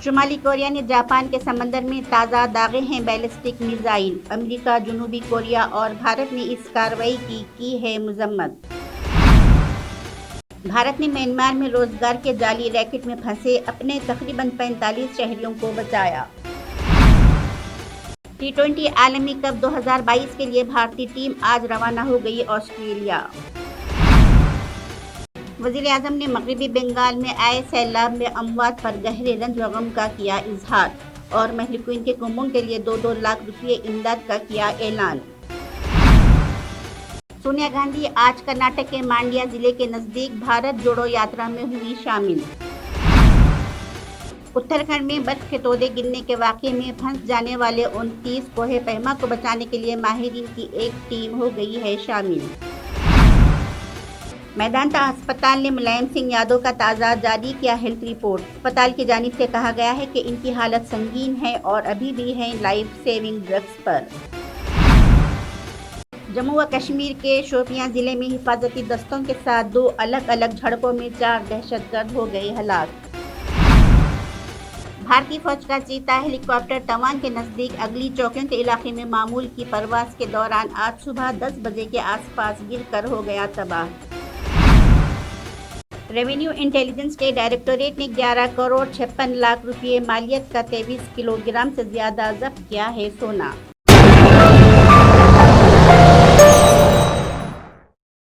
شمالی کوریا نے جاپان کے سمندر میں تازہ داغے ہیں بیلسٹک میزائل۔ امریکہ، جنوبی کوریا اور بھارت نے اس کارروائی کی ہے مذمت۔ بھارت نے میانمار میں روزگار کے جعلی ریکٹ میں پھنسے اپنے تقریباً 45 شہریوں کو بچایا۔ ٹی20 عالمی کپ 2022 کے لیے بھارتی ٹیم آج روانہ ہو گئی آسٹریلیا۔ وزیراعظم نے مغربی بنگال میں آئے سیلاب میں اموات پر گہرے رنج و غم کا کیا اظہار اور مہلوکین کے کنبوں کے لیے 2 لاکھ روپے امداد کا کیا اعلان۔ سونیا گاندھی آج کرناٹک کے مانڈیا ضلع کے نزدیک بھارت جوڑو یاترا میں ہوئی شامل۔ اتراکھنڈ میں برف کے تودے گرنے کے واقعے میں پھنس جانے والے 29 کوہ پیما کو بچانے کے لیے ماہرین کی ایک ٹیم ہو گئی ہے شامل۔ میدانتا ہسپتال نے ملائم سنگھ یادو کا تازہ جاری کیا ہیلتھ رپورٹ۔ ہسپتال کی جانب سے کہا گیا ہے کہ ان کی حالت سنگین ہے اور ابھی بھی ہیں لائف سیونگ ڈرگز پر۔ جموں و کشمیر کے شوپیاں ضلع میں حفاظتی دستوں کے ساتھ 2 الگ الگ جھڑپوں میں 4 دہشت گرد ہو گئے ہلاک۔ بھارتی فوج کا چیتا ہیلی کاپٹر توانگ کے نزدیک اگلی چوکیوں کے علاقے میں معمول کی پرواز کے دوران آج صبح 10 بجے کے آس پاس گر کر ہو گیا تباہ۔ ریونیو انٹیلیجنس کے ڈائریکٹوریٹ نے 11 کروڑ 56 لاکھ روپے مالیت کا 23 کلو گرام سے زیادہ ضبط کیا ہے سونا۔